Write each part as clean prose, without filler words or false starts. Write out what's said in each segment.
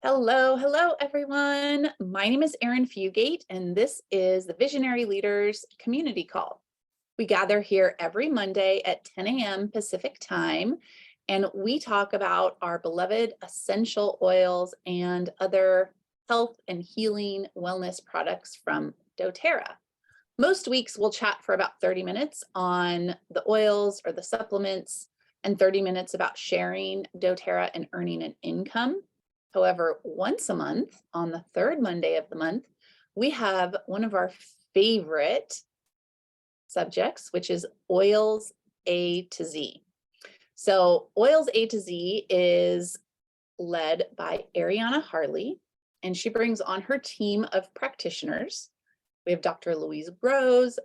Hello, everyone. My name is Erin Fugate, and this is the Visionary Leaders Community Call. We gather here every Monday at 10 a.m. Pacific time, and we talk about our beloved essential oils and other health and healing wellness products from Dõterra. Most weeks we'll chat for about 30 minutes on the oils or the supplements and 30 minutes about sharing Dõterra and earning an income. However, once a month, on the third Monday of the month, we have one of our favorite subjects, which is Oils A to Z. So Oils A to Z is led by Ariana Harley, and she brings on her team of practitioners. We have Dr. Louise,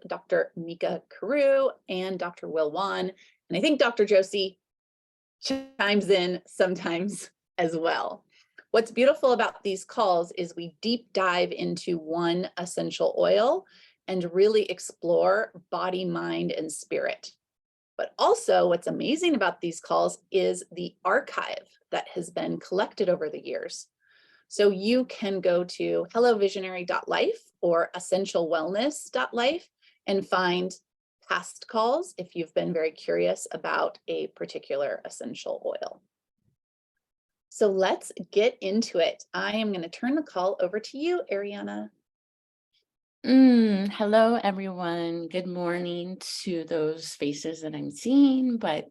Dr. Mica Carew, and Dr. Will Wan. And I think Dr. Josie chimes in sometimes as well. What's beautiful about these calls is we deep dive into one essential oil and really explore body, mind, and spirit. But also what's amazing about these calls is the archive that has been collected over the years. So you can go to hellovisionary.life or essentialwellness.life and find past calls if you've been very curious about a particular essential oil. So let's get into it. I am going to turn the call over to you, Ariana. Hello, everyone. Good morning to those faces that I'm seeing, but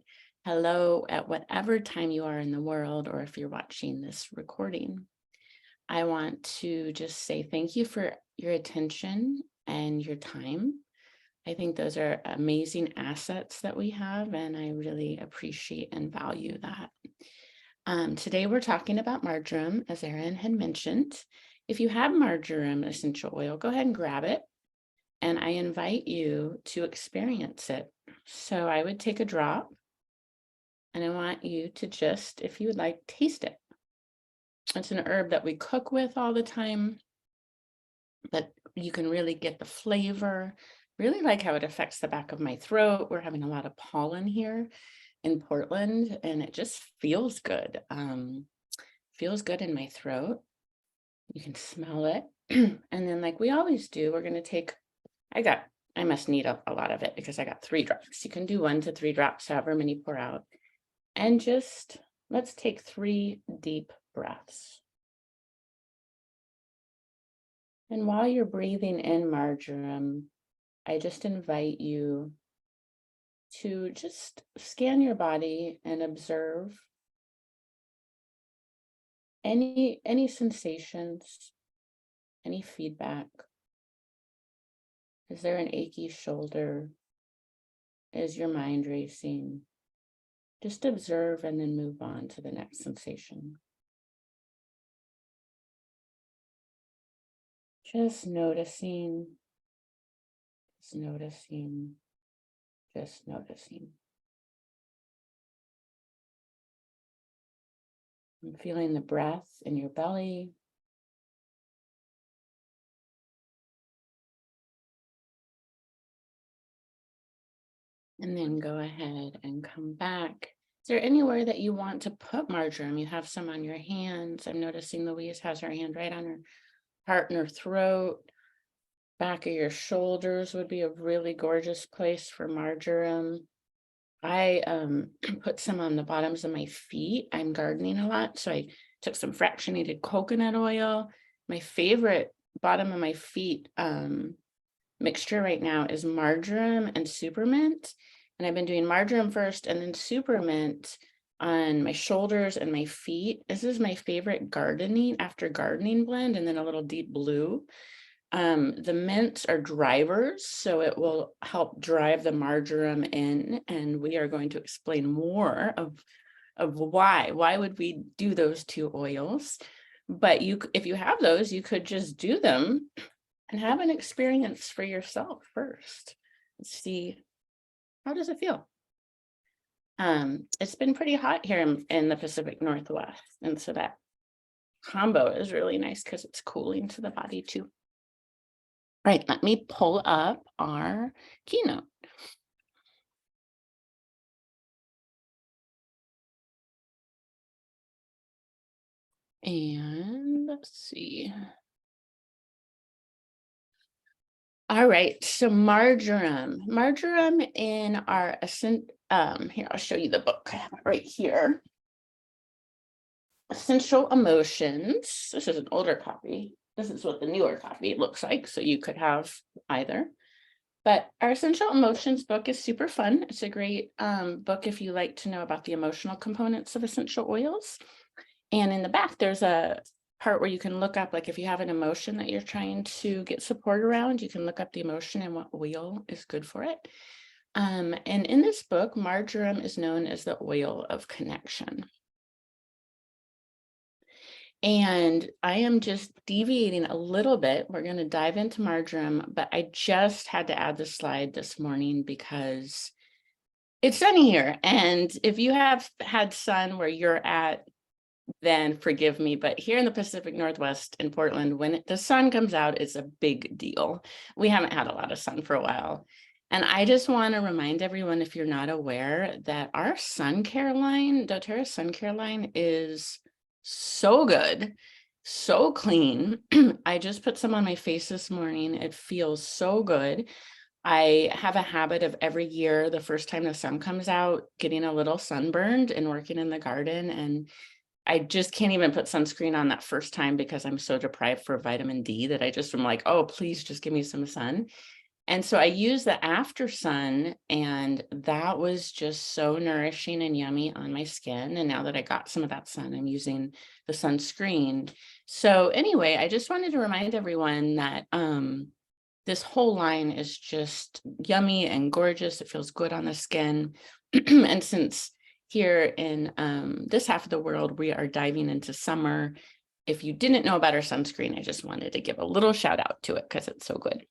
hello at whatever time you are in the world, or if you're watching this recording. I want to just say thank you for your attention and your time. I think those are amazing assets that we have, and I really appreciate and value that. Today we're talking about marjoram, as Erin had mentioned. If you have marjoram essential oil, go ahead and grab it, and I invite you to experience it. So I would take a drop, and I want you to just, if you would like, taste it. It's an herb that we cook with all the time, but you can really get the flavor. Really like how it affects the back of my throat. We're having a lot of pollen here in Portland, and it just feels good. Feels good in my throat. You can smell it. And then, like we always do, we're going to take, I must need a lot of it because I got 3 drops. You can do 1 to 3 drops, however many pour out. And just, let's take 3 deep breaths. And while you're breathing in marjoram, I just invite you to just scan your body and observe any sensations, any feedback. Is there an achy shoulder? Is your mind racing? Just observe and then move on to the next sensation. Just noticing, just noticing, just noticing. I'm feeling the breath in your belly. And then go ahead and come back. Is there anywhere that you want to put marjoram? You have some on your hands. I'm noticing Louise has her hand right on her heart and her throat. Back of your shoulders would be a really gorgeous place for marjoram. I put some on the bottoms of my feet. I'm gardening a lot, so I took some fractionated coconut oil. My favorite bottom of my feet mixture right now is marjoram and supermint. And I've been doing marjoram first and then supermint on my shoulders and my feet. This is my favorite gardening blend, and then a little deep blue. The mints are drivers, so it will help drive the marjoram in, and we are going to explain more of why would we do those 2 oils. But if you have those, you could just do them and have an experience for yourself first. Let's see, how does it feel? It's been pretty hot here in the Pacific Northwest, and so that combo is really nice because it's cooling to the body too. All right, let me pull up our keynote. And let's see. All right, so marjoram. Marjoram in our here, I'll show you the book. I have it right here. Essential Emotions. This is an older copy. This is what the newer copy looks like, so you could have either. But our Essential Emotions book is super fun. It's a great book if you like to know about the emotional components of essential oils. And in the back, there's a part where you can look up, like if you have an emotion that you're trying to get support around, you can look up the emotion and what oil is good for it. And in this book, marjoram is known as the oil of connection. And I am just deviating a little bit. We're going to dive into marjoram, but I just had to add this slide this morning because it's sunny here. And if you have had sun where you're at, then forgive me. But here in the Pacific Northwest in Portland, when the sun comes out, it's a big deal. We haven't had a lot of sun for a while. And I just want to remind everyone, if you're not aware, that our sun care line, Dõterra sun care line, is so good, so clean. I just put some on my face this morning. It feels so good. I have a habit of every year, the first time the sun comes out, getting a little sunburned and working in the garden. And I just can't even put sunscreen on that first time because I'm so deprived for vitamin D that I just am like, oh, please just give me some sun. And so I use the after sun, and that was just so nourishing and yummy on my skin. And now that I got some of that sun, I'm using the sunscreen. So anyway, I just wanted to remind everyone that this whole line is just yummy and gorgeous. It feels good on the skin. And since here in this half of the world, we are diving into summer, if you didn't know about our sunscreen, I just wanted to give a little shout out to it because it's so good.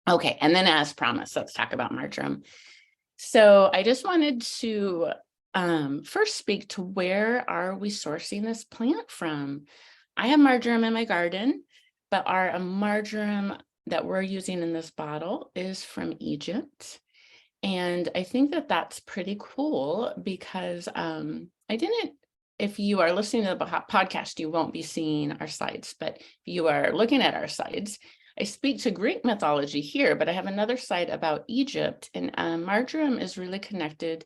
Okay, and then as promised, let's talk about marjoram. So I just wanted to first speak to where are we sourcing this plant from? I have marjoram in my garden, but our marjoram that we're using in this bottle is from Egypt. And I think that that's pretty cool because if you are listening to the podcast, you won't be seeing our slides, but if you are looking at our slides, I speak to Greek mythology here, but I have another slide about Egypt, and marjoram is really connected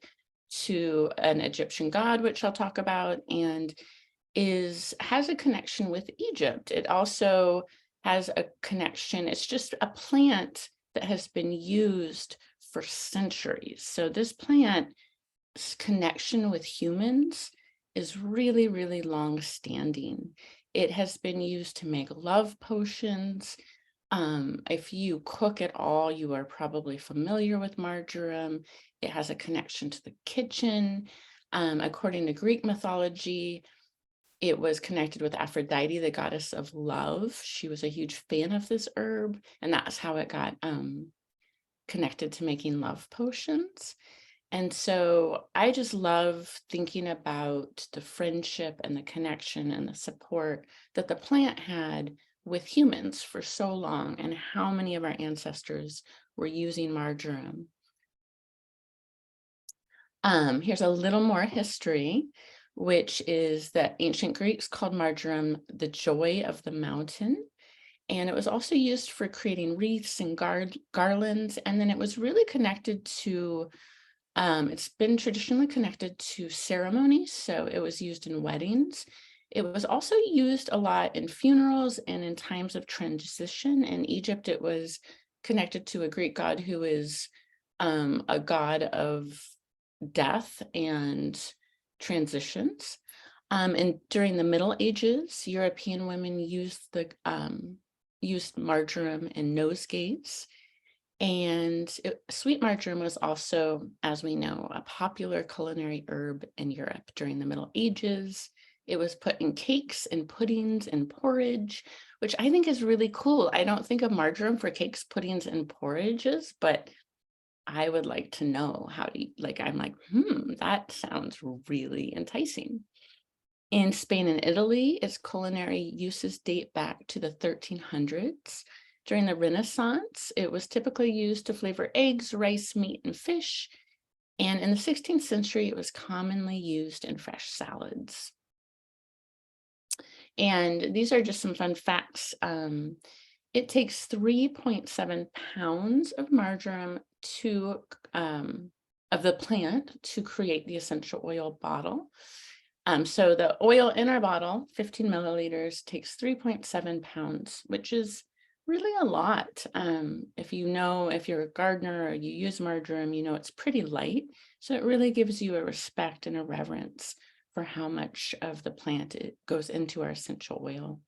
to an Egyptian god, which I'll talk about, and has a connection with Egypt. It also has a connection. It's just a plant that has been used for centuries. So this plant's connection with humans is really, really long-standing. It has been used to make love potions. If you cook at all, you are probably familiar with marjoram. It has a connection to the kitchen. According to Greek mythology, it was connected with Aphrodite, the goddess of love. She was a huge fan of this herb, and that's how it got connected to making love potions. And so I just love thinking about the friendship and the connection and the support that the plant had with humans for so long, and how many of our ancestors were using marjoram. Here's a little more history, which is that ancient Greeks called marjoram the joy of the mountain. And it was also used for creating wreaths and garlands. And then it was really connected to, it's been traditionally connected to ceremonies. So it was used in weddings. It was also used a lot in funerals and in times of transition. In Egypt, it was connected to a Greek god who is a god of death and transitions. And during the Middle Ages, European women used marjoram in nosegays. And sweet marjoram was also, as we know, a popular culinary herb in Europe during the Middle Ages. It was put in cakes and puddings and porridge, which I think is really cool. I don't think of marjoram for cakes, puddings, and porridges, but I would like to know how to, I'm like, that sounds really enticing. In Spain and Italy, its culinary uses date back to the 1300s. During the Renaissance, it was typically used to flavor eggs, rice, meat, and fish. And in the 16th century, it was commonly used in fresh salads. And these are just some fun facts. It takes 3.7 pounds of marjoram to of the plant to create the essential oil bottle. So the oil in our bottle, 15 milliliters, takes 3.7 pounds, which is really a lot. If you're a gardener or you use marjoram, you know it's pretty light. So it really gives you a respect and a reverence for how much of the plant it goes into our essential oil.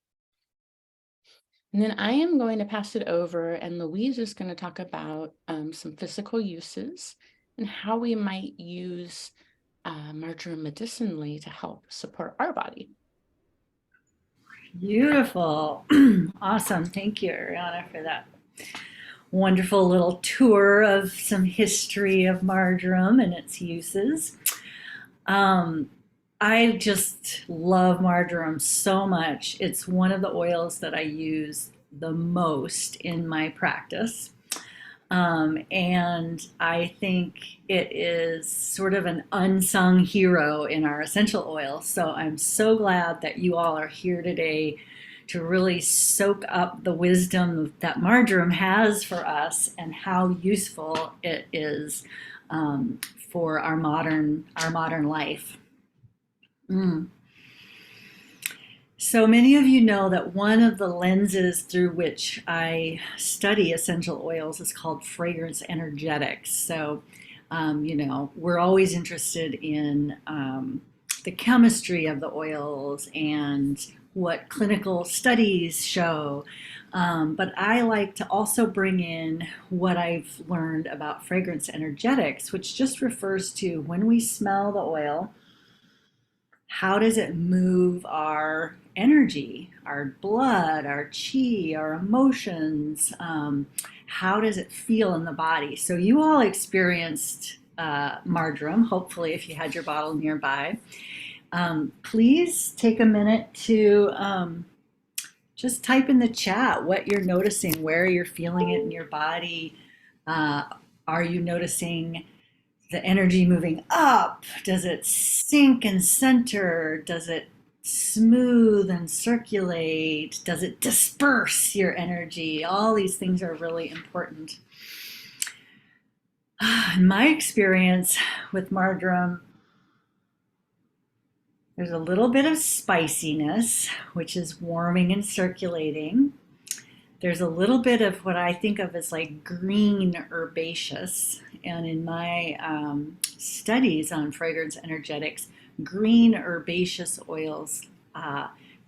And then I am going to pass it over, and Louise is going to talk about some physical uses and how we might use marjoram medicinally to help support our body. Beautiful. Awesome. Thank you, Ariana, for that wonderful little tour of some history of marjoram and its uses. I just love marjoram so much. It's one of the oils that I use the most in my practice. And I think it is sort of an unsung hero in our essential oils. So I'm so glad that you all are here today to really soak up the wisdom that marjoram has for us and how useful it is for our modern life. So many of you know that one of the lenses through which I study essential oils is called fragrance energetics. So, we're always interested in the chemistry of the oils and what clinical studies show. But I like to also bring in what I've learned about fragrance energetics, which just refers to when we smell the oil, how does it move our energy, our blood, our chi, our emotions? How does it feel in the body? So you all experienced marjoram, hopefully, if you had your bottle nearby. Please take a minute to just type in the chat what you're noticing, where you're feeling it in your body. Are you noticing the energy moving up? Does it sink and center? Does it smooth and circulate? Does it disperse your energy? All these things are really important. In my experience with marjoram, there's a little bit of spiciness, which is warming and circulating. There's a little bit of what I think of as like green herbaceous. And in my studies on fragrance energetics, green herbaceous oils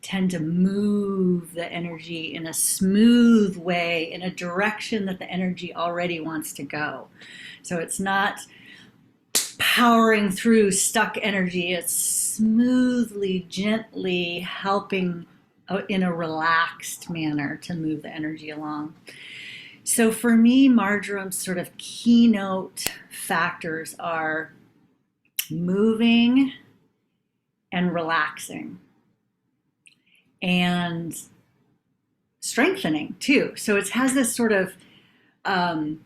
tend to move the energy in a smooth way, in a direction that the energy already wants to go. So it's not powering through stuck energy, it's smoothly, gently helping in a relaxed manner to move the energy along. So for me, marjoram's sort of keynote factors are moving and relaxing and strengthening too. So it has this sort of, I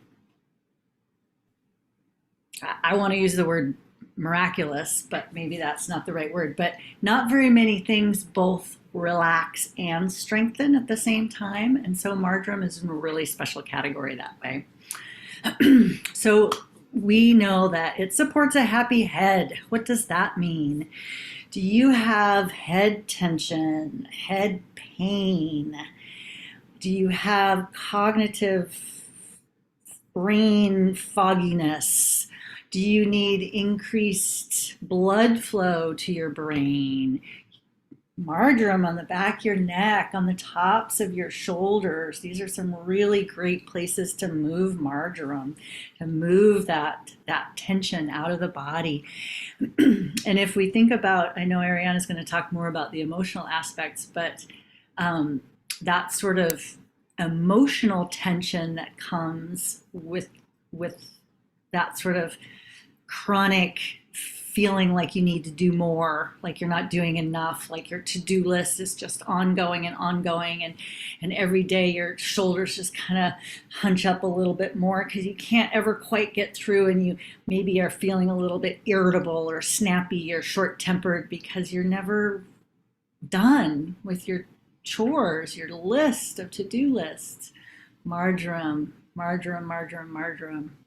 want to use the word miraculous, but maybe that's not the right word, but not very many things both relax and strengthen at the same time. And so marjoram is in a really special category that way. So we know that it supports a happy head. What does that mean? Do you have head tension, head pain? Do you have cognitive brain fogginess? Do you need increased blood flow to your brain? Marjoram on the back of your neck, on the tops of your shoulders. These are some really great places to move marjoram, to move that tension out of the body. And if we think about, I know Ariana is going to talk more about the emotional aspects, but that sort of emotional tension that comes with that sort of chronic feeling like you need to do more, like you're not doing enough, like your to-do list is just ongoing and ongoing, and every day your shoulders just kind of hunch up a little bit more because you can't ever quite get through, and you maybe are feeling a little bit irritable or snappy or short-tempered because you're never done with your chores, your list of to-do lists. Marjoram, marjoram, marjoram, marjoram.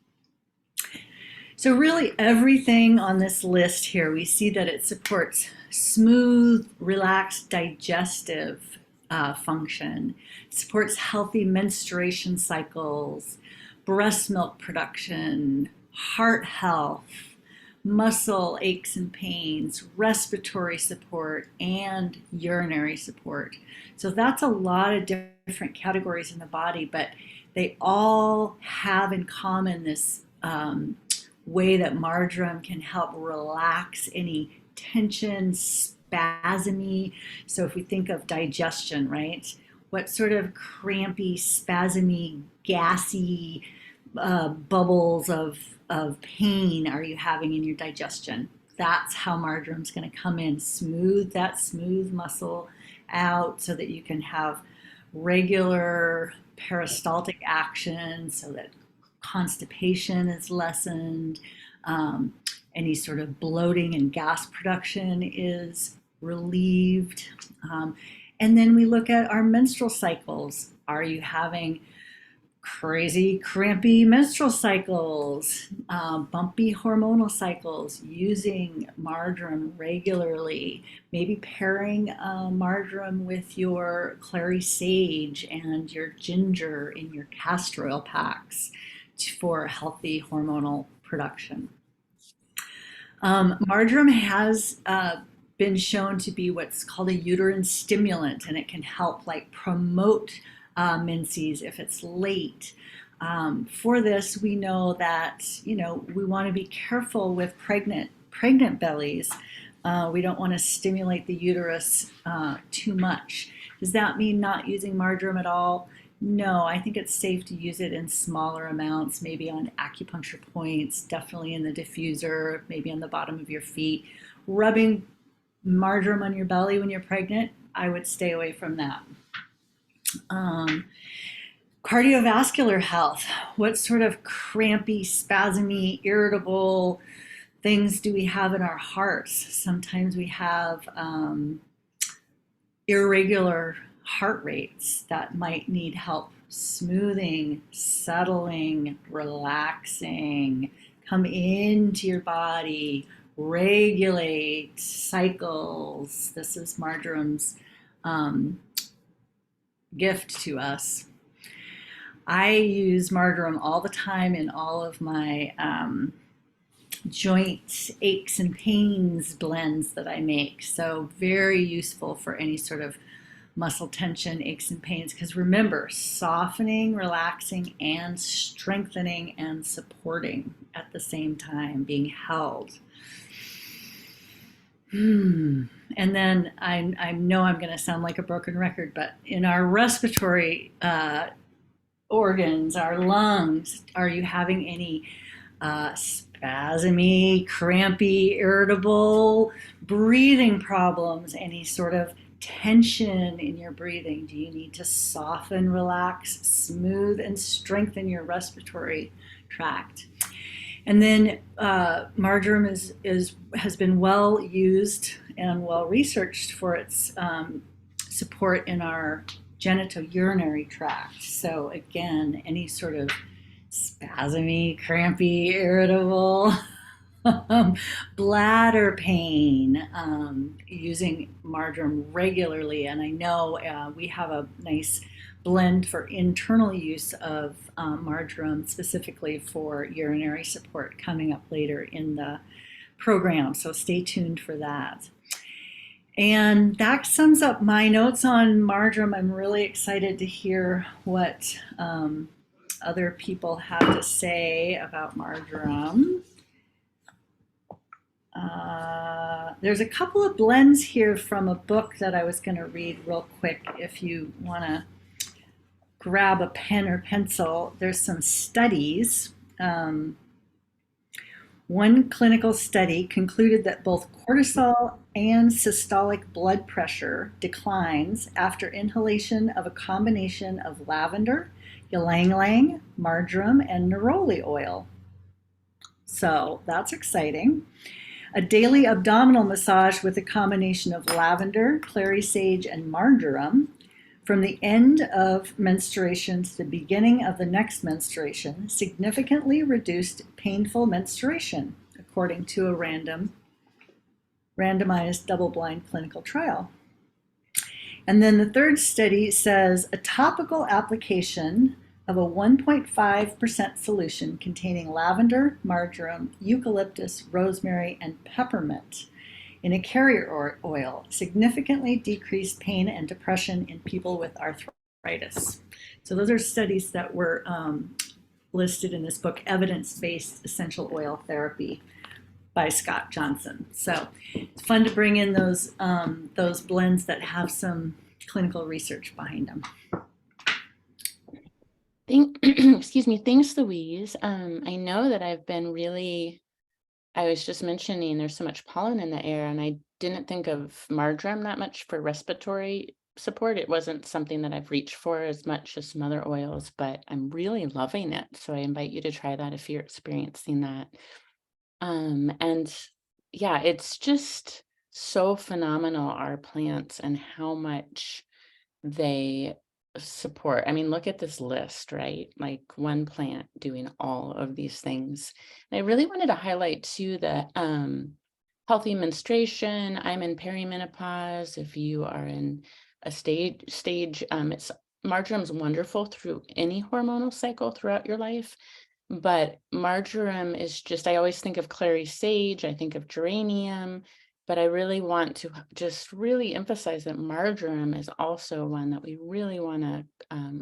So really everything on this list here, we see that it supports smooth, relaxed digestive function, supports healthy menstruation cycles, breast milk production, heart health, muscle aches and pains, respiratory support, and urinary support. So that's a lot of different categories in the body, but they all have in common this way that marjoram can help relax any tension, spasm-y. So if we think of digestion, right? What sort of crampy, spasm-y, gassy bubbles of pain are you having in your digestion? That's how marjoram's going to come in, smooth that smooth muscle out so that you can have regular peristaltic action, so that constipation is lessened, any sort of bloating and gas production is relieved. And then we look at our menstrual cycles. Are you having crazy, crampy menstrual cycles, bumpy hormonal cycles? Using marjoram regularly, maybe pairing marjoram with your clary sage and your ginger in your castor oil packs for healthy hormonal production. Marjoram has been shown to be what's called a uterine stimulant, and it can help like promote menses if it's late. For this, we know that we want to be careful with pregnant bellies. We don't want to stimulate the uterus too much. Does that mean not using marjoram at all? No, I think it's safe to use it in smaller amounts, maybe on acupuncture points, definitely in the diffuser, maybe on the bottom of your feet. Rubbing marjoram on your belly when you're pregnant, I would stay away from that. Cardiovascular health. What sort of crampy, spasmy, irritable things do we have in our hearts? Sometimes we have irregular heart rates that might need help smoothing, settling, relaxing. Come into your body, regulate cycles. This is marjoram's gift to us. I use marjoram all the time in all of my joint aches and pains blends that I make. So very useful for any sort of muscle tension, aches and pains, because remember, softening, relaxing, and strengthening and supporting at the same time, being held. And then I know I'm going to sound like a broken record, but in our respiratory organs, our lungs, are you having any spasmy, crampy, irritable breathing problems, any sort of tension in your breathing? Do you need to soften, relax, smooth, and strengthen your respiratory tract? And then marjoram has been well used and well researched for its support in our genitourinary tract. So again, any sort of spasmy, crampy, irritable bladder pain, using marjoram regularly. And I know we have a nice blend for internal use of marjoram specifically for urinary support coming up later in the program. So stay tuned for that. And that sums up my notes on marjoram. I'm really excited to hear what other people have to say about marjoram. There's a couple of blends here from a book that I was going to read real quick if you want to grab a pen or pencil. There's some studies. One clinical study concluded that both cortisol and systolic blood pressure declines after inhalation of a combination of lavender, ylang-ylang, marjoram, and neroli oil. So that's exciting. A daily abdominal massage with a combination of lavender, clary sage, and marjoram from the end of menstruation to the beginning of the next menstruation significantly reduced painful menstruation, according to a randomized double-blind clinical trial. And then the third study says a topical application of a 1.5% solution containing lavender, marjoram, eucalyptus, rosemary, and peppermint in a carrier oil significantly decreased pain and depression in people with arthritis. So those are studies that were listed in this book, Evidence-Based Essential Oil Therapy by Scott Johnson. So it's fun to bring in those blends that have some clinical research behind them. Excuse me. Thanks, Louise. I know that I was just mentioning there's so much pollen in the air, and I didn't think of marjoram that much for respiratory support. It wasn't something that I've reached for as much as some other oils, but I'm really loving it. So I invite you to try that if you're experiencing that. And yeah, it's just so phenomenal, our plants, and how much they support. I mean, look at this list, right? Like one plant doing all of these things. And I really wanted to highlight too that healthy menstruation. I'm in perimenopause. If you are in a stage, it's marjoram's wonderful through any hormonal cycle throughout your life. But marjoram is just, I always think of clary sage, I think of geranium, but I really want to just really emphasize that marjoram is also one that we really want to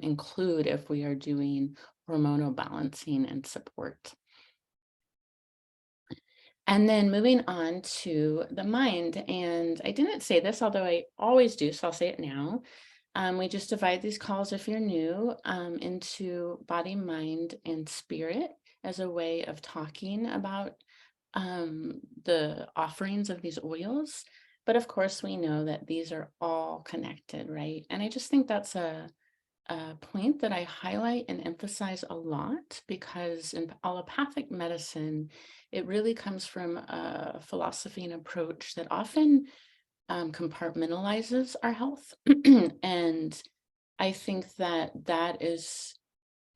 include if we are doing hormonal balancing and support. And then moving on to the mind, and I didn't say this, although I always do, so I'll say it now. We just divide these calls, if you're new, into body, mind, and spirit as a way of talking about the offerings of these oils. But of course, we know that these are all connected, right? And I just think that's a point that I highlight and emphasize a lot, because in allopathic medicine, it really comes from a philosophy and approach that often compartmentalizes our health. And I think that that is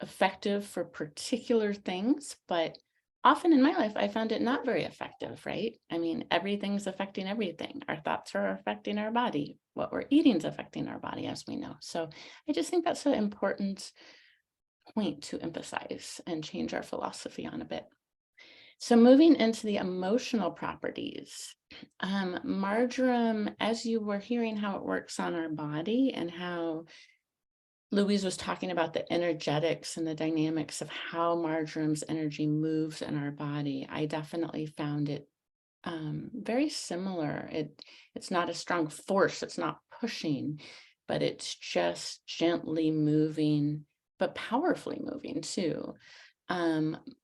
effective for particular things, but often in my life, I found it not very effective, right? I mean, everything's affecting everything. Our thoughts are affecting our body. What we're eating is affecting our body, as we know. So I just think that's an important point to emphasize and change our philosophy on a bit. So moving into the emotional properties, marjoram, as you were hearing how it works on our body and how Louise was talking about the energetics and the dynamics of how marjoram's energy moves in our body, I definitely found it very similar. It's not a strong force, it's not pushing, but it's just gently moving, but powerfully moving too.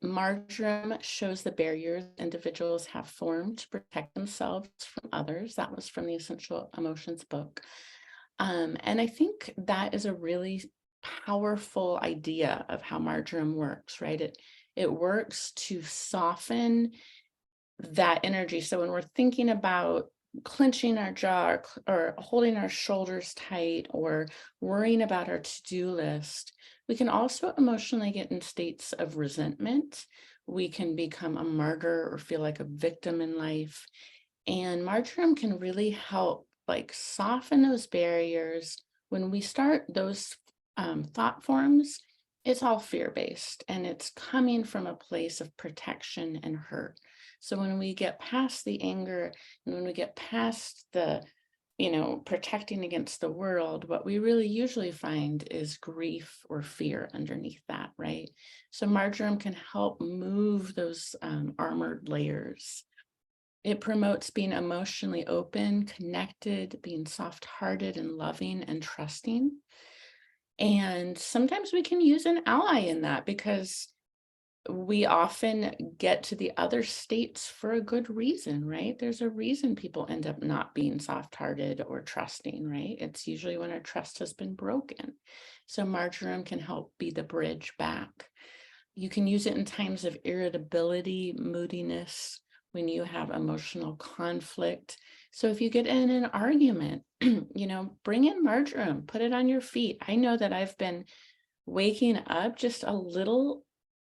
Marjoram shows the barriers individuals have formed to protect themselves from others. That was from the Essential Emotions book. And I think that is a really powerful idea of how marjoram works, right? It works to soften that energy. So when we're thinking about clenching our jaw or holding our shoulders tight or worrying about our to-do list, we can also emotionally get in states of resentment. We can become a martyr or feel like a victim in life. And marjoram can really help soften those barriers. When we start those thought forms, it's all fear-based and it's coming from a place of protection and hurt. So when we get past the anger and when we get past the, protecting against the world, what we really usually find is grief or fear underneath that, right? So marjoram can help move those armored layers. It promotes being emotionally open, connected, being soft-hearted and loving and trusting. And sometimes we can use an ally in that because we often get to the other states for a good reason, right? There's a reason people end up not being soft-hearted or trusting, right? It's usually when our trust has been broken. So marjoram can help be the bridge back. You can use it in times of irritability, moodiness, when you have emotional conflict. So if you get in an argument, bring in marjoram, put it on your feet. I know that I've been waking up just a little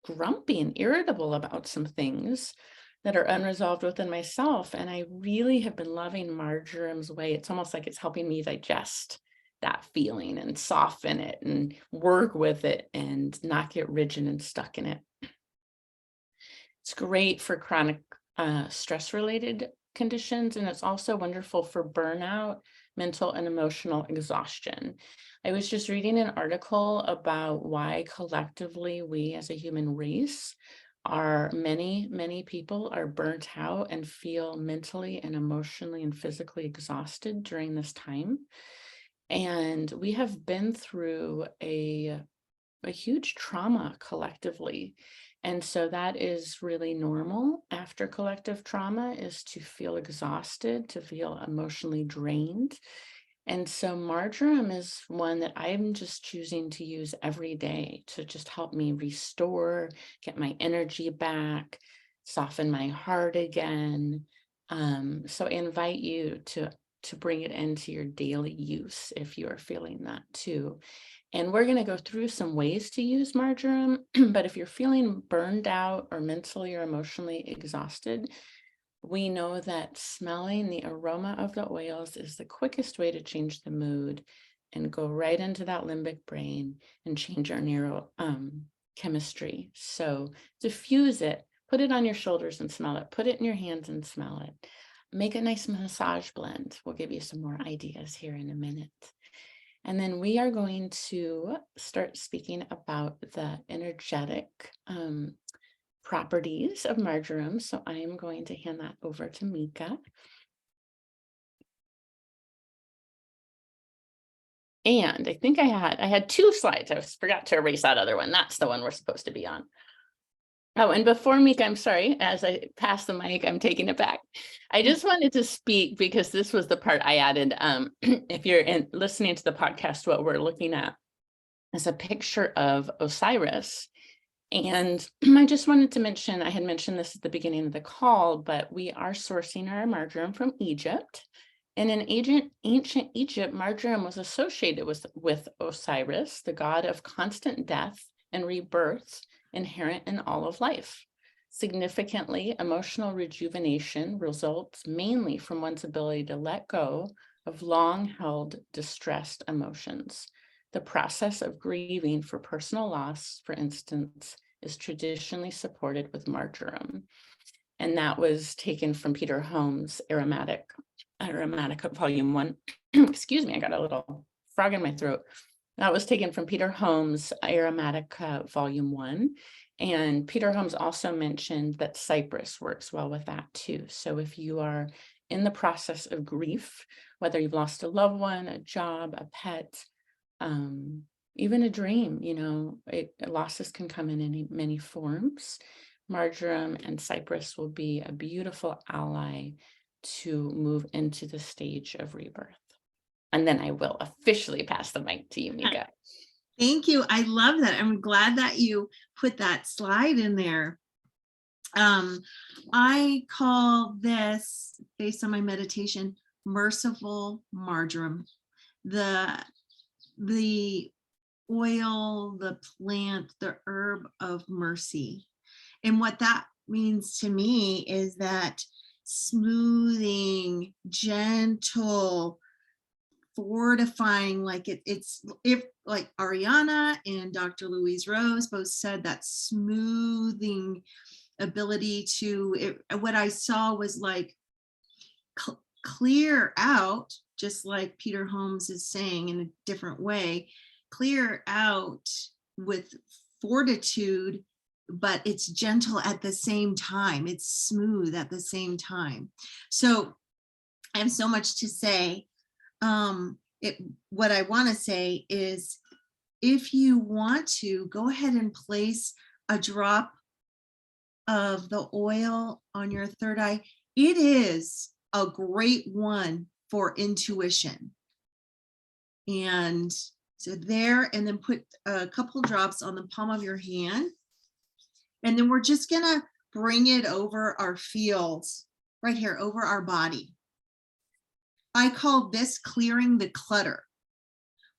grumpy and irritable about some things that are unresolved within myself. And I really have been loving marjoram's way. It's almost like it's helping me digest that feeling and soften it and work with it and not get rigid and stuck in it. It's great for chronic stress-related conditions, and it's also wonderful for burnout, mental and emotional exhaustion. I was just reading an article about why collectively we as a human race are many people are burnt out and feel mentally and emotionally and physically exhausted during this time. And we have been through a huge trauma collectively. And so that is really normal after collective trauma, is to feel exhausted, to feel emotionally drained. And so marjoram is one that I'm just choosing to use every day to just help me restore, get my energy back, soften my heart again. So I invite you to bring it into your daily use if you are feeling that too. And we're going to go through some ways to use marjoram, but if you're feeling burned out or mentally or emotionally exhausted, we know that smelling the aroma of the oils is the quickest way to change the mood and go right into that limbic brain and change our neural chemistry. So diffuse it, put it on your shoulders and smell it, put it in your hands and smell it. Make a nice massage blend. We'll give you some more ideas here in a minute. And then we are going to start speaking about the energetic properties of marjoram. So I am going to hand that over to Mica. And I think I had 2 slides. I forgot to erase that other one. That's the one we're supposed to be on. Oh, and before Mica, I'm sorry, as I pass the mic, I'm taking it back. I just wanted to speak because this was the part I added. If you're listening to the podcast, what we're looking at is a picture of Osiris. And I just wanted to mention, I had mentioned this at the beginning of the call, but we are sourcing our marjoram from Egypt. And in ancient Egypt, marjoram was associated with Osiris, the god of constant death and rebirth inherent in all of life. Significantly, emotional rejuvenation results mainly from one's ability to let go of long-held distressed emotions. The process of grieving for personal loss, for instance, is traditionally supported with marjoram. And that was taken from Peter Holmes' Aromatica Volume 1. Excuse me, I got a little frog in my throat. That was taken from Peter Holmes' Aromatica Volume 1. And Peter Holmes also mentioned that cypress works well with that too. So if you are in the process of grief, whether you've lost a loved one, a job, a pet, even a dream, losses can come in many forms. Marjoram and cypress will be a beautiful ally to move into the stage of rebirth. And then I will officially pass the mic to you, Mica. Thank you. I love that. I'm glad that you put that slide in there. I call this, based on my meditation, Merciful Marjoram. The oil, the plant, the herb of mercy. And what that means to me is that smoothing, gentle, fortifying, like it's like Ariana and Dr. Louise Rose both said, that smoothing ability to, what I saw was like clear out, just like Peter Holmes is saying in a different way, clear out with fortitude, but it's gentle at the same time. It's smooth at the same time. So I have so much to say. What I want to say is, if you want to, go ahead and place a drop of the oil on your third eye. It is a great one for intuition. And so there, and then put a couple drops on the palm of your hand. And then we're just gonna bring it over our fields, right here, over our body. I call this clearing the clutter.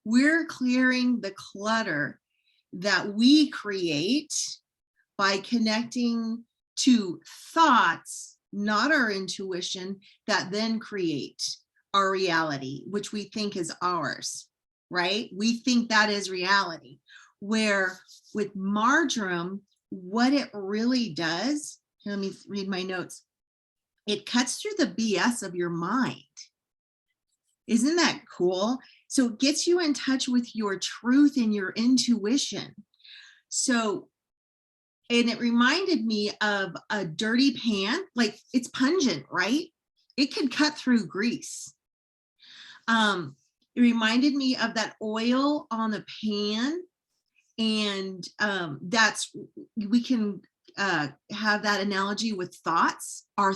We're clearing the clutter that we create by connecting to thoughts, not our intuition, that then create our reality, which we think is ours, right? We think that is reality. Where with marjoram, what it really does, here, let me read my notes. It cuts through the BS of your mind. Isn't that cool? So it gets you in touch with your truth and your intuition. So, and it reminded me of a dirty pan, like it's pungent, right? It could cut through grease. It reminded me of that oil on the pan, and we can have that analogy with thoughts, our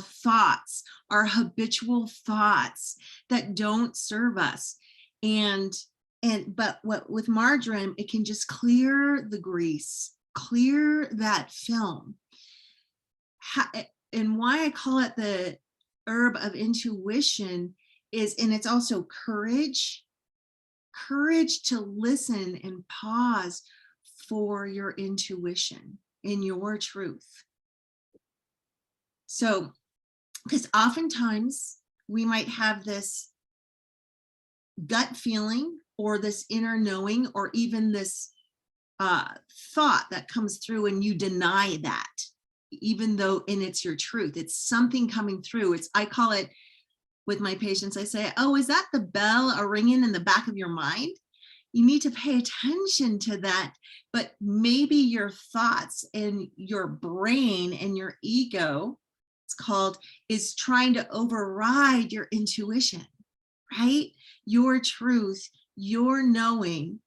habitual thoughts that don't serve us. But with marjoram, it can just clear the grease, clear that film. And why I call it the herb of intuition is, and it's also courage to listen and pause for your intuition and your truth. So, because oftentimes we might have this gut feeling or this inner knowing, or even this thought that comes through and you deny that, even though, and it's your truth, it's something coming through. I call it, with my patients, I say, oh, is that the bell a ringing in the back of your mind? You need to pay attention to that. But maybe your thoughts and your brain and your ego, is trying to override your intuition, right? Your truth, your knowing.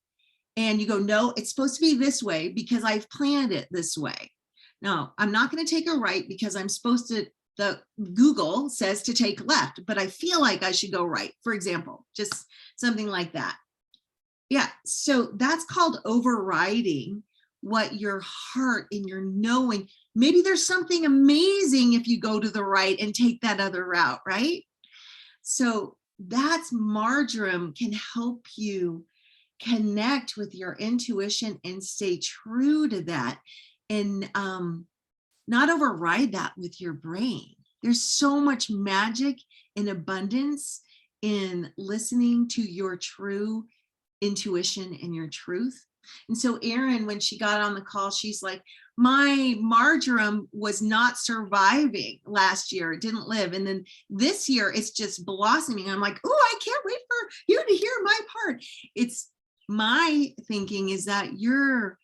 And you go, no, it's supposed to be this way because I've planned it this way. No, I'm not going to take a right because I'm supposed to, the Google says to take left, but I feel like I should go right, for example, just something like that. Yeah, so that's called overriding what your heart and your knowing. Maybe there's something amazing if you go to the right and take that other route, right? So that's marjoram can help you connect with your intuition and stay true to that, and not override that with your brain. There's so much magic and abundance in listening to your true intuition and your truth. And so Erin, when she got on the call, she's like, my marjoram was not surviving last year. It didn't live. And then this year it's just blossoming. I'm like, oh, I can't wait for you to hear my part. It's my thinking is that you're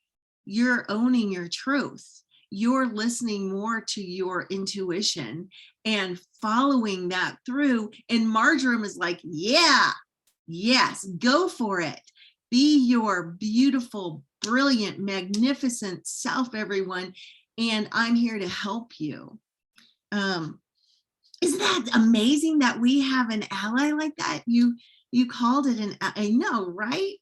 owning your truth. You're listening more to your intuition and following that through. And marjoram is like, yeah, yes, go for it. Be your beautiful, brilliant, magnificent self, everyone. And I'm here to help you. Isn't that amazing that we have an ally like that? You called it I know, right?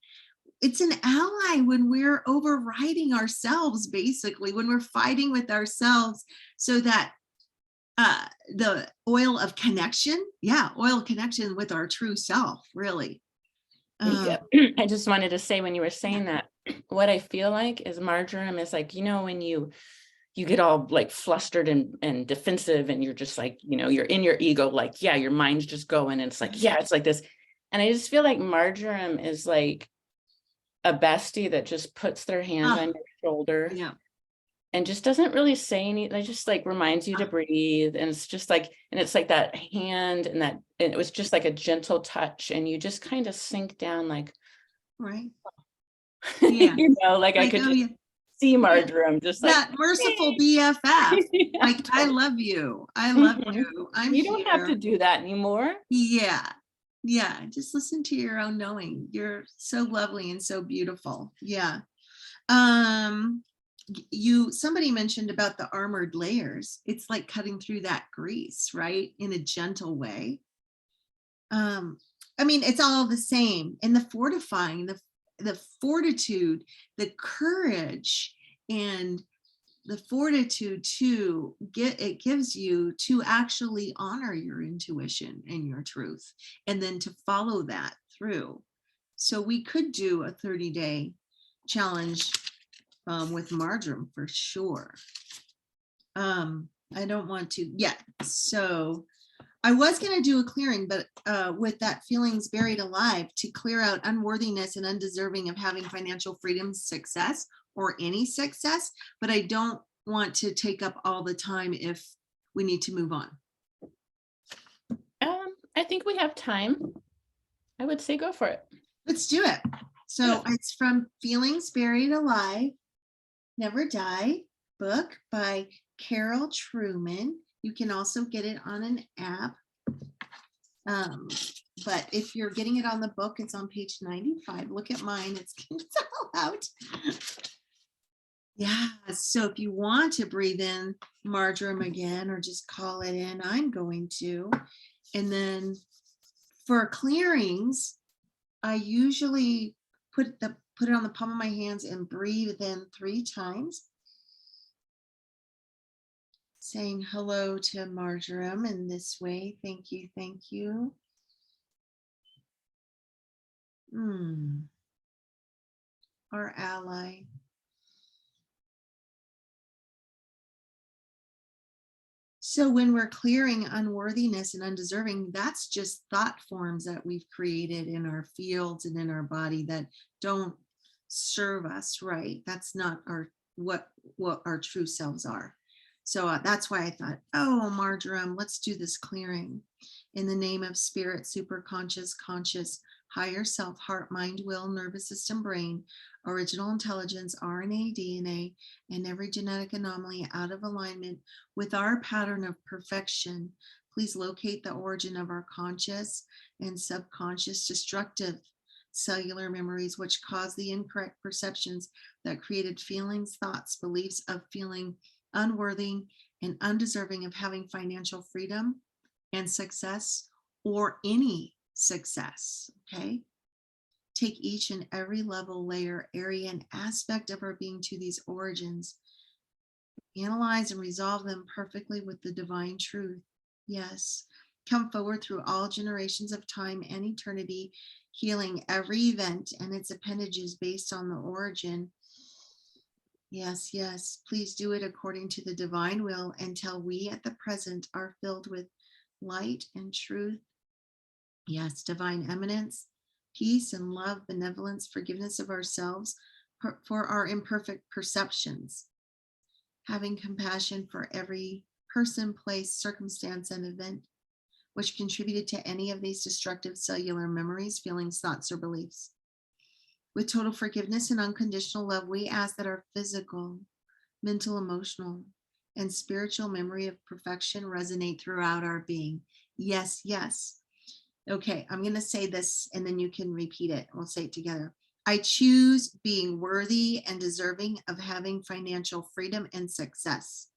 It's an ally when we're overriding ourselves, basically, when we're fighting with ourselves, so that the oil of connection, oil connection with our true self, really. Mica, I just wanted to say, when you were saying that, what I feel like is marjoram is like, when you get all like flustered and defensive, and you're just like, you're in your ego, like, your mind's just going, and it's like, it's like this. And I just feel like marjoram is like a bestie that just puts their hand on your shoulder and just doesn't really say anything. It just like reminds you to breathe. And it's just like, and it's like that hand and it was just like a gentle touch, and you just kind of sink down, like, right. Yeah. Like I could just see marjoram, just like that merciful BFF. Like, I love you. I love you. You don't have to do that anymore. Yeah, just listen to your own knowing. You're so lovely and so beautiful. Yeah. Somebody mentioned about the armored layers. It's like cutting through that grease, right? In a gentle way. I mean, it's all the same. And the fortifying, the fortitude, the courage, and the fortitude to it gives you to actually honor your intuition and your truth, and then to follow that through. So we could do a 30-day challenge with Marjoram for sure. I don't want to yet. So I was going to do a clearing, but with that feelings buried alive, to clear out unworthiness and undeserving of having financial freedom, success, or any success. But I don't want to take up all the time if we need to move on. I think we have time. I would say go for it. Let's do it. So it's from Feelings Buried Alive, Never Die book by Carol Truman. You can also get it on an app. But if you're getting it on the book, it's on page 95. Look at mine. It's all out. Yeah. So if you want to breathe in Marjoram again, or just call it in, I'm going to. And then for clearings, I usually put it on the palm of my hands and breathe in 3 times, saying hello to Marjoram in this way. Thank you, thank you. Our ally. So when we're clearing unworthiness and undeserving, that's just thought forms that we've created in our fields and in our body that don't serve us right. That's not what our true selves are. So that's why I thought, oh, Marjoram, let's do this clearing in the name of spirit, superconscious, conscious, higher self, heart, mind, will, nervous system, brain, original intelligence, RNA, DNA, and every genetic anomaly out of alignment with our pattern of perfection. Please locate the origin of our conscious and subconscious destructive cellular memories, which cause the incorrect perceptions that created feelings, thoughts, beliefs of feeling unworthy and undeserving of having financial freedom and success, or any success. Okay. Take each and every level, layer, area, and aspect of our being to these origins. Analyze and resolve them perfectly with the divine truth. Yes. Come forward through all generations of time and eternity, healing every event and its appendages based on the origin. Yes, yes. Please do it according to the divine will until we at the present are filled with light and truth. Yes, divine eminence, peace and love, benevolence, forgiveness of ourselves for our imperfect perceptions, having compassion for every person, place, circumstance, and event which contributed to any of these destructive cellular memories, feelings, thoughts, or beliefs. With total forgiveness and unconditional love, we ask that our physical, mental, emotional, and spiritual memory of perfection resonate throughout our being. Yes, yes. Okay, I'm going to say this and then you can repeat it. We'll say it together. I choose being worthy and deserving of having financial freedom and success.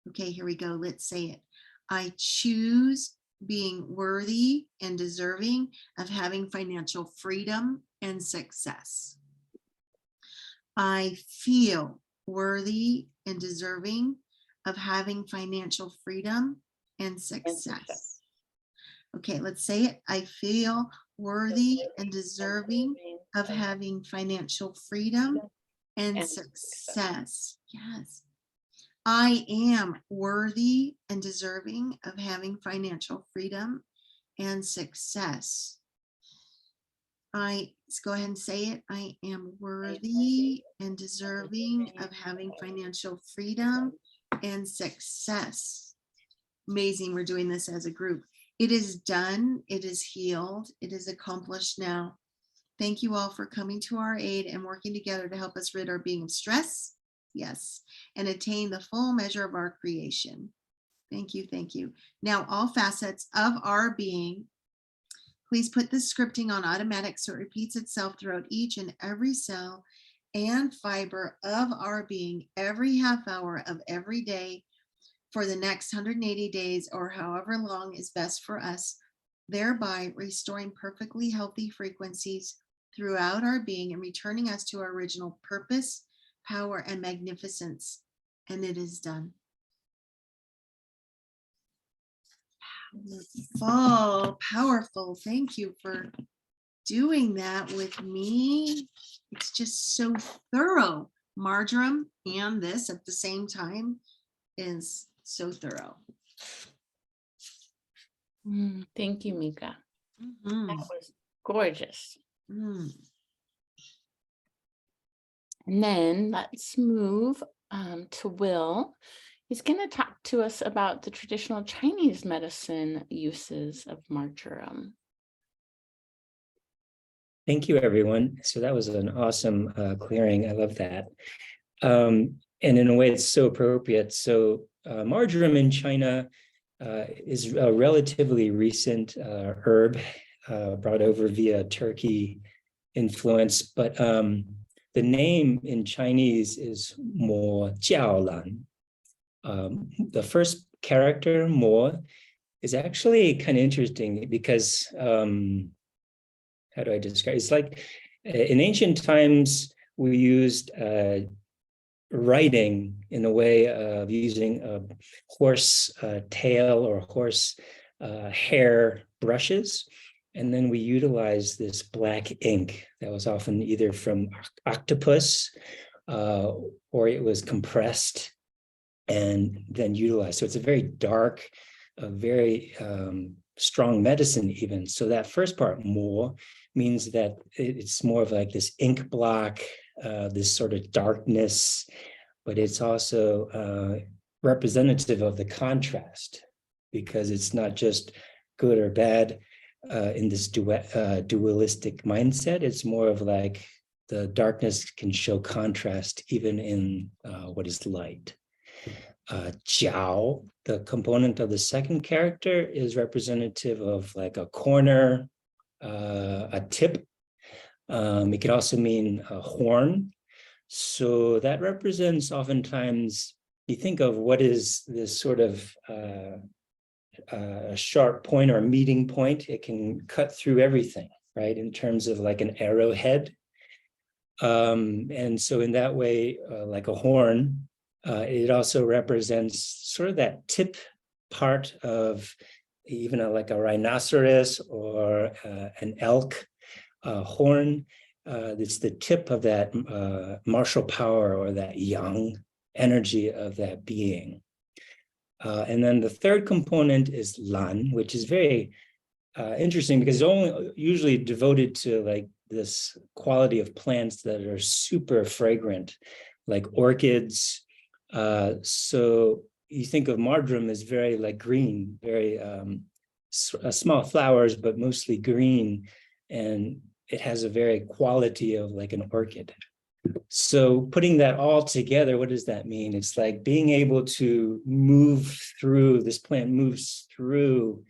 Okay, here we go. Let's say it. I choose being worthy and deserving of having financial freedom and success. I feel worthy and deserving of having financial freedom and success. Okay, let's say it. I feel worthy and deserving of having financial freedom and success. Yes. I am worthy and deserving of having financial freedom and success. Let's go ahead and say it. I am worthy and deserving of having financial freedom and success. Amazing. We're doing this as a group. It is done. It is healed. It is accomplished now. Thank you all for coming to our aid and working together to help us rid our being of stress. Yes. And attain the full measure of our creation. Thank you. Thank you. Now, all facets of our being, please put the scripting on automatic so it repeats itself throughout each and every cell and fiber of our being every half hour of every day for the next 180 days or however long is best for us, thereby restoring perfectly healthy frequencies throughout our being and returning us to our original purpose, power, and magnificence. and it is done. Powerful, powerful. Thank you for doing that with me. It's just so thorough. Marjoram and this at the same time is so thorough. Thank you, Mica. Mhm. That was gorgeous. Mm. And then let's move to Will. He's going to talk to us about the traditional Chinese medicine uses of marjoram. Thank you, everyone. So that was an awesome clearing. I love that. And in a way, it's so appropriate. So marjoram in China is a relatively recent herb brought over via Turkey influence, but the name in Chinese is Mo Jiaolan. The first character, Mo, is actually kind of interesting because how do I describe it? It's like in ancient times, we used writing in a way of using a horse tail or horse hair brushes. And then we utilized this black ink that was often either from octopus or it was compressed and then utilized. So it's a very dark, a very strong medicine even. So that first part, more, means that it's more of like this ink block, this sort of darkness, but it's also representative of the contrast because it's not just good or bad in this dualistic mindset. It's more of like the darkness can show contrast even in what is light. Jiao, the component of the second character, is representative of like a corner, a tip. It could also mean a horn. So that represents oftentimes, you think of what is this sort of a sharp point or a meeting point. It can cut through everything, right? In terms of like an arrowhead. And so in that way, like a horn, it also represents sort of that tip part of even like a rhinoceros or an elk horn. It's the tip of that martial power or that yang energy of that being. And then the third component is lan, which is very interesting because it's only usually devoted to like this quality of plants that are super fragrant, like orchids. So you think of marjoram as very like green, very small flowers, but mostly green. And it has a very quality of like an orchid. So putting that all together, what does that mean? It's like being able to move through, this plant moves through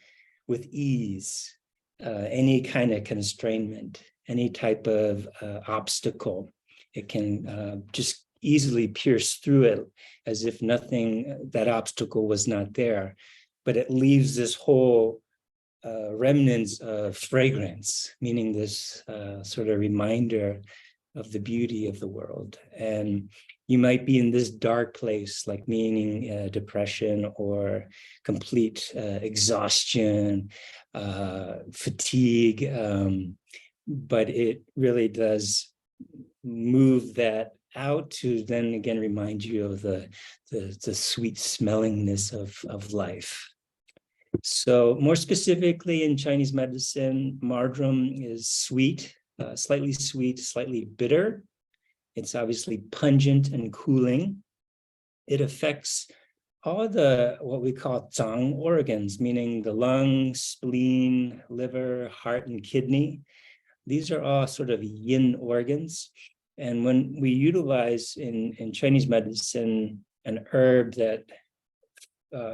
with ease, any kind of constrainment, any type of obstacle. It can just easily pierce through it as if nothing, that obstacle was not there, but it leaves this whole remnants of fragrance, meaning this sort of reminder of the beauty of the world. And you might be in this dark place, like meaning depression or complete exhaustion, fatigue, but it really does move that out to then again remind you of the sweet smellingness of life. So more specifically in Chinese medicine, marjoram is sweet, slightly bitter. It's obviously pungent and cooling. It affects all the what we call zang organs, meaning the lung, spleen, liver, heart, and kidney. These are all sort of yin organs. And when we utilize in Chinese medicine an herb that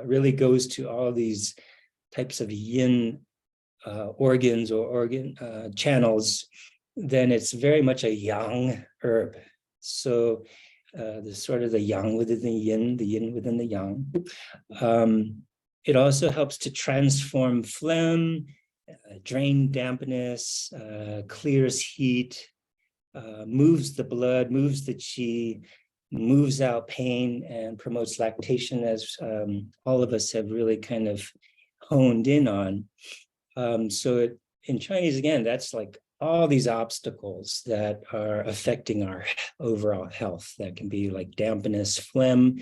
really goes to all these types of yin organs or organ channels, then it's very much a yang herb. So the sort of the yang within the yin within the yang. It also helps to transform phlegm, drain dampness, clears heat, moves the blood, moves the qi, moves out pain and promotes lactation, as all of us have really kind of honed in on. In Chinese, again, that's like all these obstacles that are affecting our overall health. That can be like dampness, phlegm.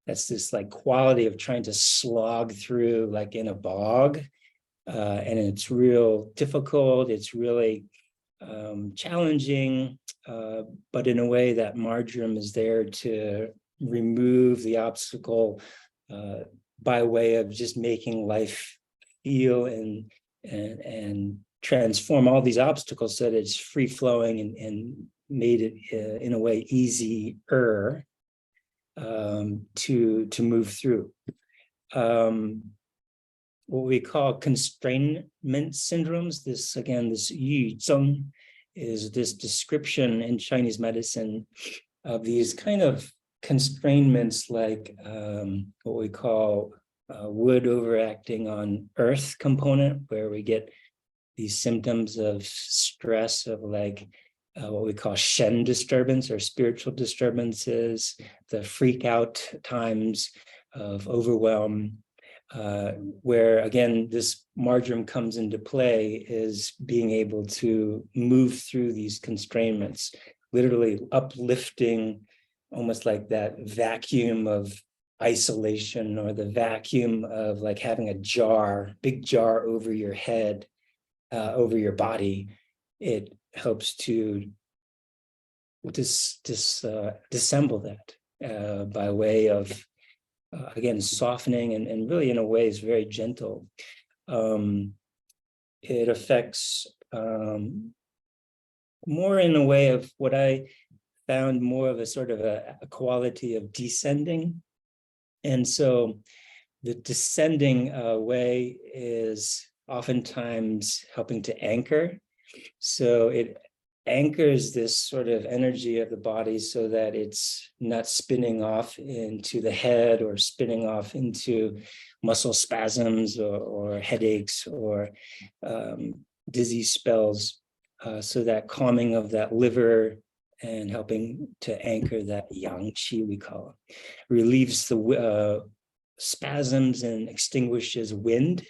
That's this like quality of trying to slog through like in a bog. And it's real difficult. It's really challenging, but in a way that marjoram is there to remove the obstacle by way of just making life feel and transform all these obstacles so that it's free flowing and made it in a way easier to move through. What we call constrainment syndromes, this unsung is this description in Chinese medicine of these kind of constrainments like what we call wood overacting on earth component, where we get these symptoms of stress of like what we call shen disturbance or spiritual disturbances, the freak out times of overwhelm, where again, this marjoram comes into play is being able to move through these constraints, literally uplifting almost like that vacuum of isolation or the vacuum of like having a big jar over your head, over your body. It helps to disassemble that by way of again, softening and really in a way is very gentle. It affects more in a way of what I found more of a sort of a quality of descending. And so the descending way is oftentimes helping to anchor. So it anchors this sort of energy of the body so that it's not spinning off into the head or spinning off into muscle spasms or headaches or dizzy spells. So that calming of that liver and helping to anchor that yang qi, we call it, relieves the spasms and extinguishes wind,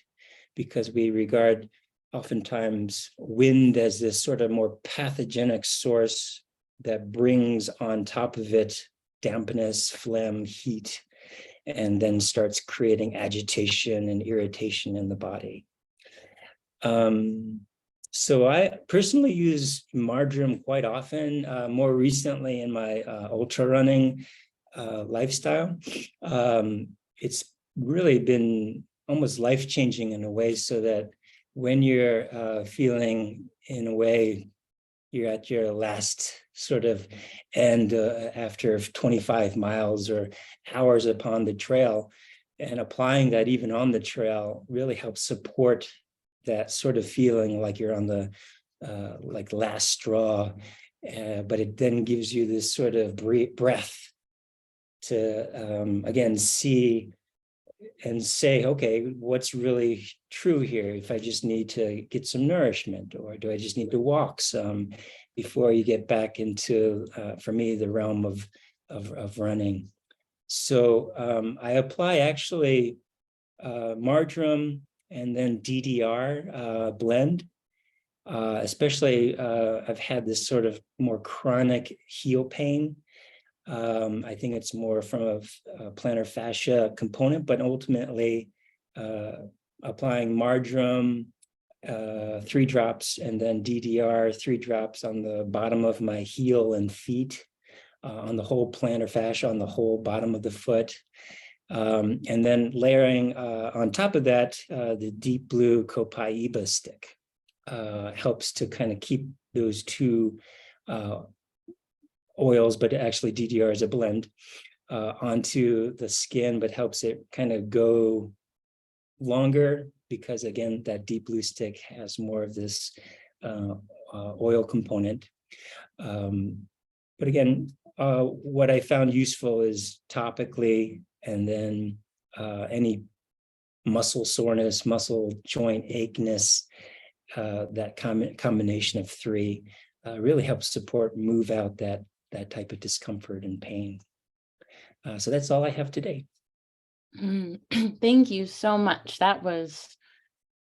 because we regard oftentimes wind as this sort of more pathogenic source that brings on top of it dampness, phlegm, heat, and then starts creating agitation and irritation in the body. So I personally use marjoram quite often, more recently in my ultra running lifestyle. It's really been almost life-changing in a way, so that when you're feeling in a way you're at your last sort of end after 25 miles or hours upon the trail, and applying that even on the trail really helps support that sort of feeling like you're on the like last straw, but it then gives you this sort of breath to again see and say, okay, what's really true here? If I just need to get some nourishment, or do I just need to walk some before you get back into, for me, the realm of running? So I apply actually marjoram and then DDR blend. Especially I've had this sort of more chronic heel pain. I think it's more from a plantar fascia component, but ultimately applying marjoram 3 drops and then DDR 3 drops on the bottom of my heel and feet, on the whole plantar fascia, on the whole bottom of the foot. And then layering on top of that, the deep blue copaiba stick helps to kind of keep those two oils, but actually DDR is a blend, onto the skin, but helps it kind of go longer, because again, that deep blue stick has more of this oil component. But again, what I found useful is topically, and then any muscle soreness, muscle joint acheness, that combination of 3 really helps support, move out that type of discomfort and pain. So that's all I have today. Thank you so much. That was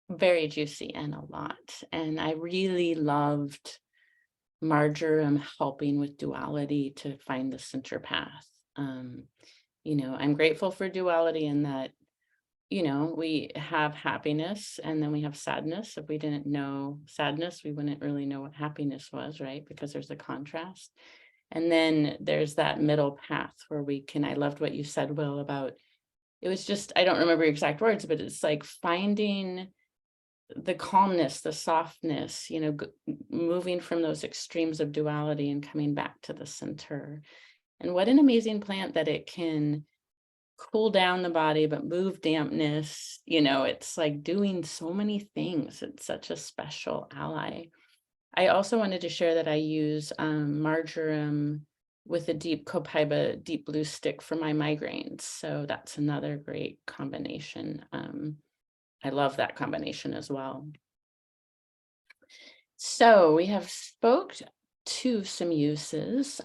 very juicy and a lot. And I really loved marjoram helping with duality to find the center path. You know, I'm grateful for duality in that, you know, we have happiness and then we have sadness. If we didn't know sadness, we wouldn't really know what happiness was, right? Because there's a contrast. And then there's that middle path where we can, I loved what you said, Will, about, it was just, I don't remember exact words, but it's like finding the calmness, the softness, you know, moving from those extremes of duality and coming back to the center. And what an amazing plant that it can cool down the body, but move dampness. You know, it's like doing so many things. It's such a special ally. I also wanted to share that I use marjoram with a deep copaiba, deep blue stick for my migraines. So that's another great combination. I love that combination as well. So we have spoke to some uses.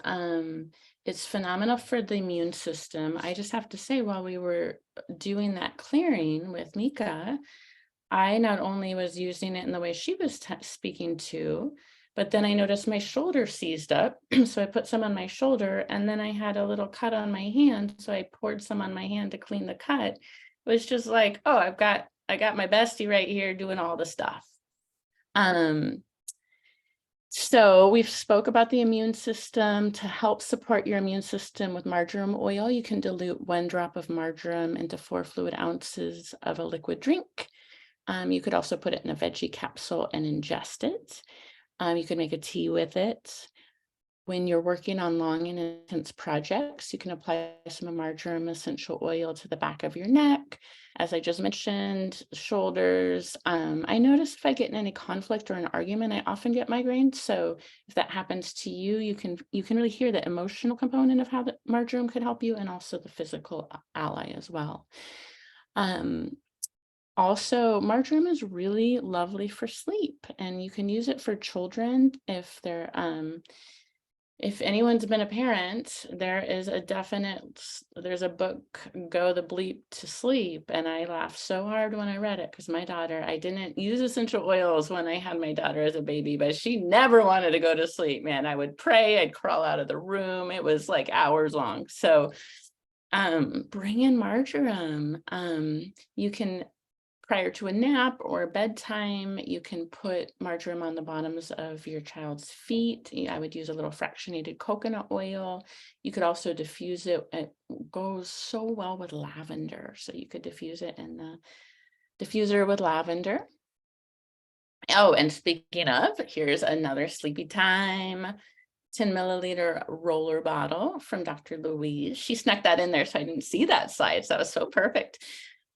It's phenomenal for the immune system. I just have to say, while we were doing that clearing with Mica, I not only was using it in the way she was speaking to, but then I noticed my shoulder seized up. So I put some on my shoulder, and then I had a little cut on my hand. So I poured some on my hand to clean the cut. It was just like, oh, I got my bestie right here doing all the stuff. So we've spoke about the immune system. To help support your immune system with marjoram oil, you can dilute 1 drop of marjoram into 4 fluid ounces of a liquid drink. You could also put it in a veggie capsule and ingest it. You could make a tea with it. When you're working on long and intense projects, you can apply some marjoram essential oil to the back of your neck. As I just mentioned, shoulders. I notice if I get in any conflict or an argument, I often get migraines. So if that happens to you, you can really hear the emotional component of how the marjoram could help you, and also the physical ally as well. Also, marjoram is really lovely for sleep, and you can use it for children if they're if anyone's been a parent. There's a book, Go the Bleep to Sleep, and I laughed so hard when I read it because my daughter, I didn't use essential oils when I had my daughter as a baby, but she never wanted to go to sleep, man. I would pray, I'd crawl out of the room. It was like hours long. So bring in marjoram. You can, prior to a nap or bedtime, you can put marjoram on the bottoms of your child's feet. I would use a little fractionated coconut oil. You could also diffuse it. It goes so well with lavender. So you could diffuse it in the diffuser with lavender. Oh, and speaking of, here's another sleepy time 10 milliliter roller bottle from Dr. Louise. She snuck that in there, so I didn't see that size. That was so perfect.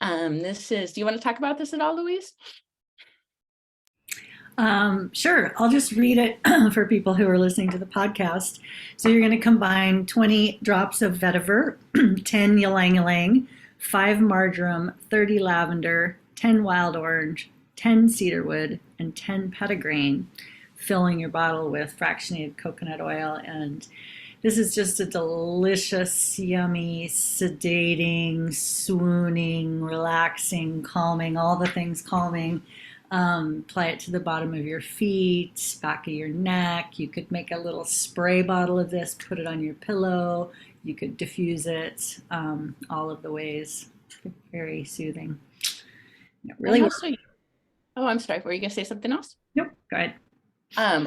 This is, do you want to talk about this at all, Louise? Sure. I'll just read it for people who are listening to the podcast. So you're going to combine 20 drops of vetiver, 10 ylang-ylang, 5 marjoram, 30 lavender, 10 wild orange, 10 cedarwood, and 10 petitgrain, filling your bottle with fractionated coconut oil. And this is just a delicious, yummy, sedating, swooning, relaxing, calming, all the things calming. Apply it to the bottom of your feet, back of your neck. You could make a little spray bottle of this, put it on your pillow. You could diffuse it, all of the ways. Very soothing. It really works. Oh, I'm sorry. Were you going to say something else? Nope, go ahead.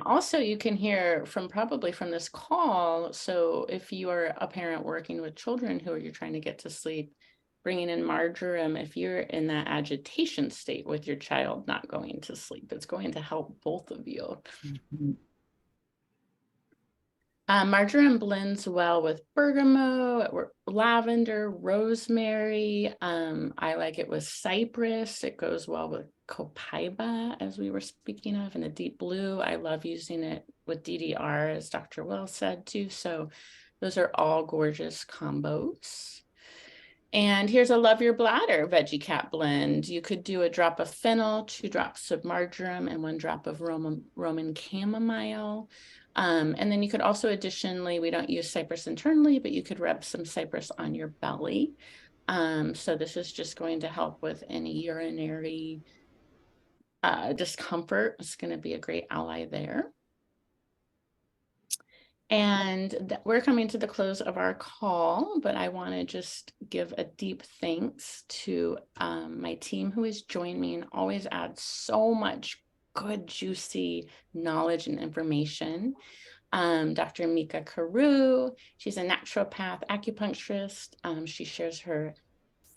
Also, you can hear probably from this call. So if you are a parent working with children who you're trying to get to sleep, bringing in marjoram, if you're in that agitation state with your child not going to sleep, it's going to help both of you. Mm-hmm. Marjoram blends well with bergamot, lavender, rosemary. I like it with cypress. It goes well with copaiba, as we were speaking of, and the deep blue. I love using it with DDR, as Dr. Will said too. So those are all gorgeous combos. And here's a Love Your Bladder veggie cap blend. You could do a drop of fennel, 2 drops of marjoram, and 1 drop of Roman chamomile. And then you could also additionally, we don't use cypress internally, but you could rub some cypress on your belly. So this is just going to help with any urinary discomfort. It's going to be a great ally there. And we're coming to the close of our call, but I want to just give a deep thanks to my team who has joined me and always adds so much good, juicy knowledge and information. Dr. Mica Carew, she's a naturopath acupuncturist. She shares her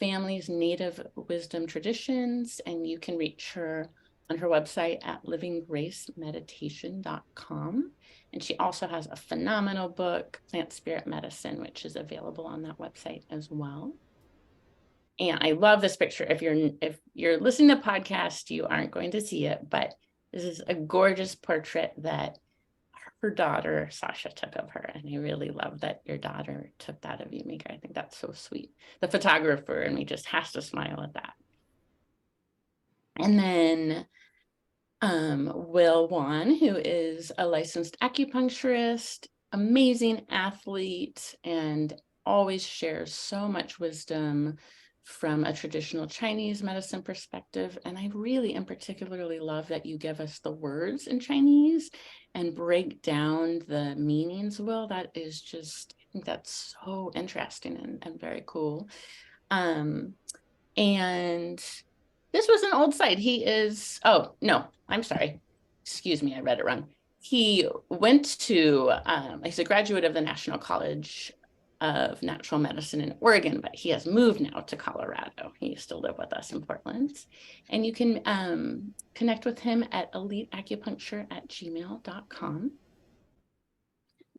family's native wisdom traditions, and you can reach her on her website at livinggracemeditation.com. And she also has a phenomenal book, Plant Spirit Medicine, which is available on that website as well. And I love this picture. If you're listening to the podcast, you aren't going to see it, but this is a gorgeous portrait that her daughter, Sasha, took of her. And I really love that your daughter took that of you, Mica. I think that's so sweet. The photographer in me just has to smile at that. And then Will Wan, who is a licensed acupuncturist, amazing athlete, and always shares so much wisdom from a traditional Chinese medicine perspective. And I really and particularly love that you give us the words in Chinese and break down the meanings, Will. That is just, I think that's so interesting and very cool. And this was an old site. He is, oh, no, I'm sorry. Excuse me, I read it wrong. He went to, he's a graduate of the National College of Natural Medicine in Oregon, but he has moved now to Colorado. He used to live with us in Portland. And you can connect with him at eliteacupuncture@gmail.com.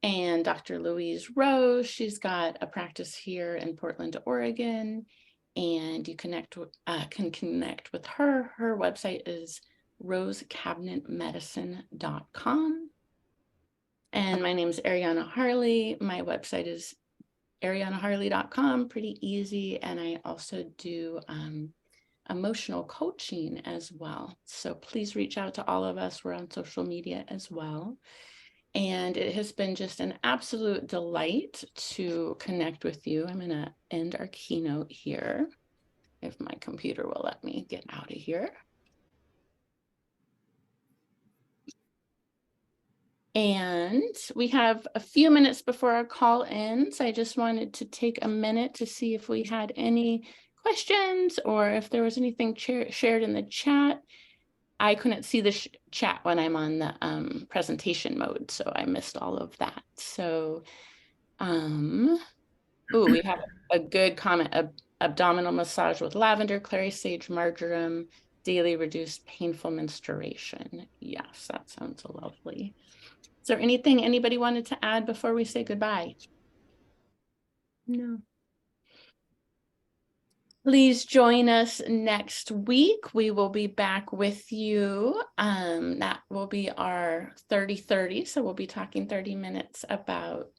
And Dr. Louise Rose, she's got a practice here in Portland, Oregon. And you can connect with her. Her website is rosecabinetmedicine.com. And my name is Ariana Harley. My website is arianaharley.com, pretty easy. And I also do emotional coaching as well. So please reach out to all of us. We're on social media as well. And it has been just an absolute delight to connect with you. I'm going to end our keynote here, if my computer will let me get out of here. And we have a few minutes before our call ends. I just wanted to take a minute to see if we had any questions or if there was anything shared in the chat. I couldn't see the chat when I'm on the presentation mode, so I missed all of that. So, we have a good comment. Abdominal massage with lavender, clary sage, marjoram, daily reduced painful menstruation. Yes, that sounds lovely. Is there anything anybody wanted to add before we say goodbye? No. Please join us next week. We will be back with you. That will be our 30-30. So we'll be talking 30 minutes about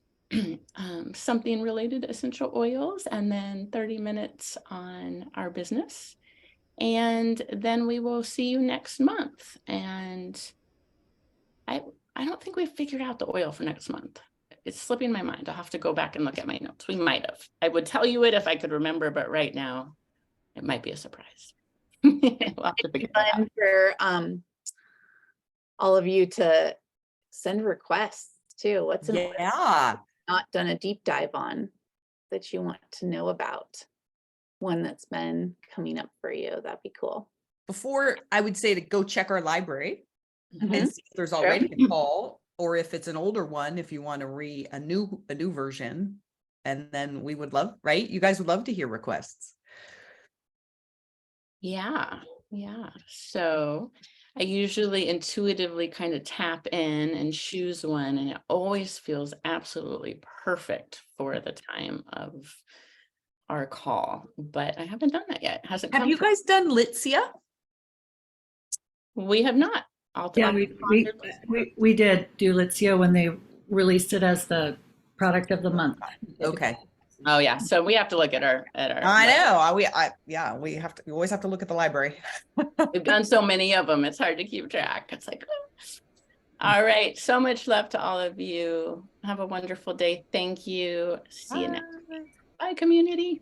something related to essential oils, and then 30 minutes on our business. And then we will see you next month. And I don't think we've figured out the oil for next month. It's slipping my mind. I'll have to go back and look at my notes. We might have. I would tell you it if I could remember, but right now it might be a surprise. We'll have to figure that out. For all of you to send requests too. What's an oil not done a deep dive on that you want to know about? One that's been coming up for you. That'd be cool. Before, I would say to go check our library and see if there's already a call, or if it's an older one, if you want to read a new version. And then we would love, right? You guys would love to hear requests. Yeah. So I usually intuitively kind of tap in and choose one, and it always feels absolutely perfect for the time of our call. But I haven't done that yet. Hasn't Have come you guys done Litsia? We have not. Yeah, we did do Litsia when they released it as the product of the month. Okay. Oh yeah, so we have to look at our. I know. We always have to look at the library. We've done so many of them. It's hard to keep track. It's like, All right. So much love to all of you. Have a wonderful day. Thank you. See you next week. Bye, community.